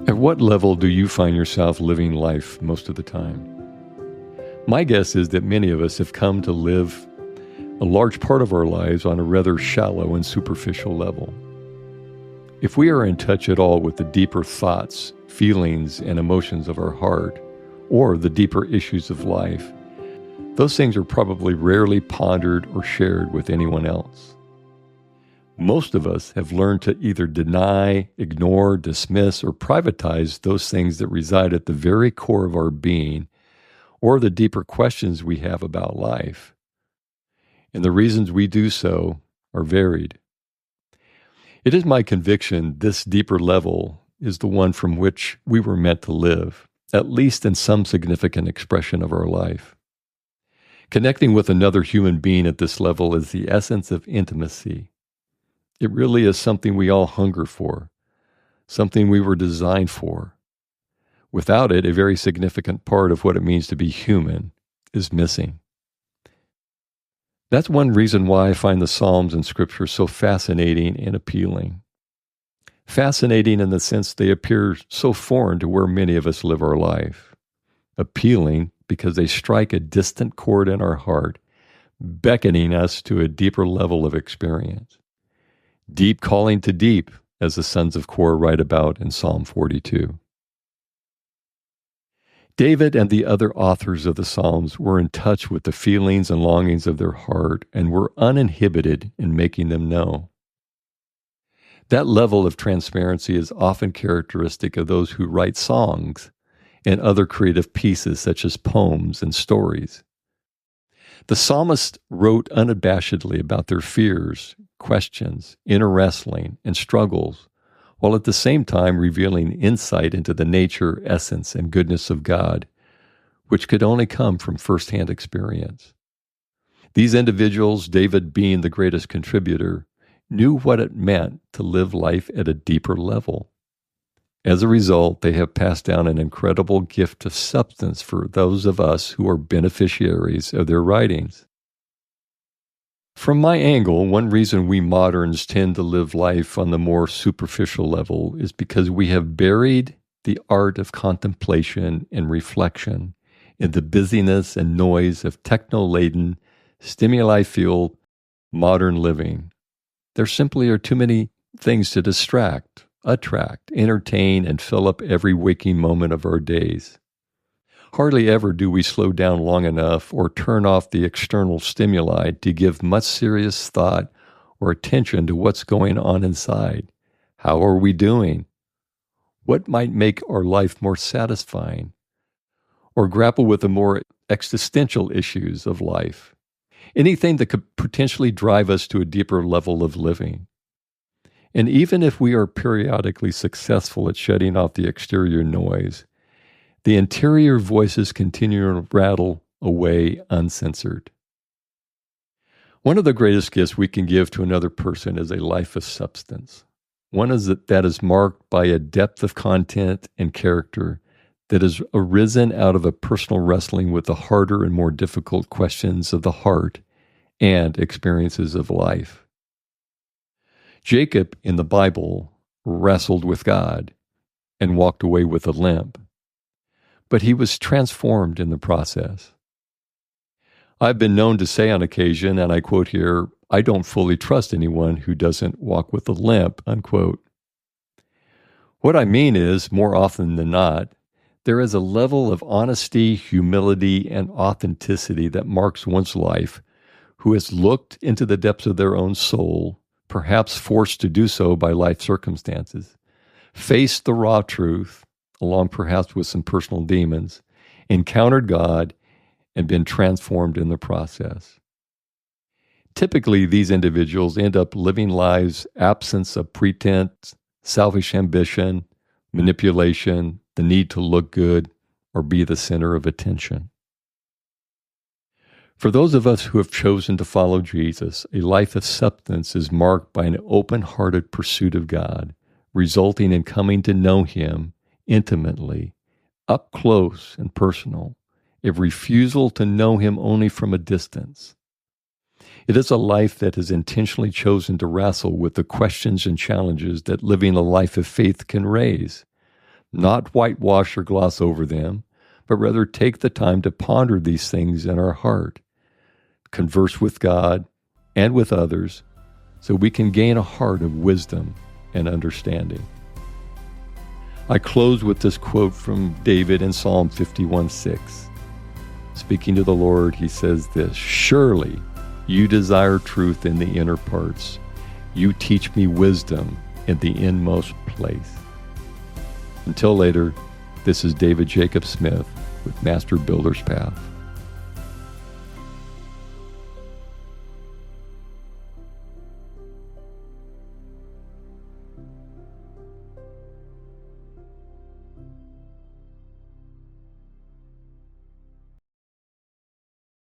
At what level do you find yourself living life most of the time? My guess is that many of us have come to live a large part of our lives on a rather shallow and superficial level. If we are in touch at all with the deeper thoughts, feelings, and emotions of our heart, or the deeper issues of life, those things are probably rarely pondered or shared with anyone else. Most of us have learned to either deny, ignore, dismiss, or privatize those things that reside at the very core of our being, or the deeper questions we have about life. And the reasons we do so are varied. It is my conviction this deeper level is the one from which we were meant to live, at least in some significant expression of our life. Connecting with another human being at this level is the essence of intimacy. It really is something we all hunger for, something we were designed for. Without it, a very significant part of what it means to be human is missing. That's one reason why I find the Psalms and Scripture so fascinating and appealing. Fascinating in the sense they appear so foreign to where many of us live our life. Appealing because they strike a distant chord in our heart, beckoning us to a deeper level of experience. Deep calling to deep, as the sons of Korah write about in Psalm 42. David and the other authors of the Psalms were in touch with the feelings and longings of their heart and were uninhibited in making them known. That level of transparency is often characteristic of those who write songs and other creative pieces such as poems and stories. The psalmist wrote unabashedly about their fears, questions, inner wrestling, and struggles, while at the same time revealing insight into the nature, essence, and goodness of God, which could only come from firsthand experience. These individuals, David being the greatest contributor, knew what it meant to live life at a deeper level. As a result, they have passed down an incredible gift of substance for those of us who are beneficiaries of their writings. From my angle, one reason we moderns tend to live life on the more superficial level is because we have buried the art of contemplation and reflection in the busyness and noise of techno-laden, stimuli-fueled modern living. There simply are too many things to distract, attract, entertain, and fill up every waking moment of our days. Hardly ever do we slow down long enough or turn off the external stimuli to give much serious thought or attention to what's going on inside. How are we doing? What might make our life more satisfying? Or grapple with the more existential issues of life. Anything that could potentially drive us to a deeper level of living. And even if we are periodically successful at shutting off the exterior noise, the interior voices continue to rattle away uncensored. One of the greatest gifts we can give to another person is a life of substance. One that is marked by a depth of content and character that has arisen out of a personal wrestling with the harder and more difficult questions of the heart and experiences of life. Jacob in the Bible wrestled with God and walked away with a limp. But he was transformed in the process. I've been known to say on occasion, and I quote here, "I don't fully trust anyone who doesn't walk with a limp," unquote. What I mean is, more often than not, there is a level of honesty, humility, and authenticity that marks one's life who has looked into the depths of their own soul, perhaps forced to do so by life circumstances, faced the raw truth, along perhaps with some personal demons, encountered God, and been transformed in the process. Typically, these individuals end up living lives absent of pretense, selfish ambition, manipulation, the need to look good, or be the center of attention. For those of us who have chosen to follow Jesus, a life of substance is marked by an open-hearted pursuit of God, resulting in coming to know Him intimately, up close and personal, a refusal to know Him only from a distance. It is a life that has intentionally chosen to wrestle with the questions and challenges that living a life of faith can raise, not whitewash or gloss over them, but rather take the time to ponder these things in our heart, converse with God and with others, so we can gain a heart of wisdom and understanding. I close with this quote from David in Psalm 51:6. Speaking to the Lord, he says this, "Surely you desire truth in the inner parts. You teach me wisdom in the inmost place." Until later, this is David Jacob Smith with Master Builder's Path.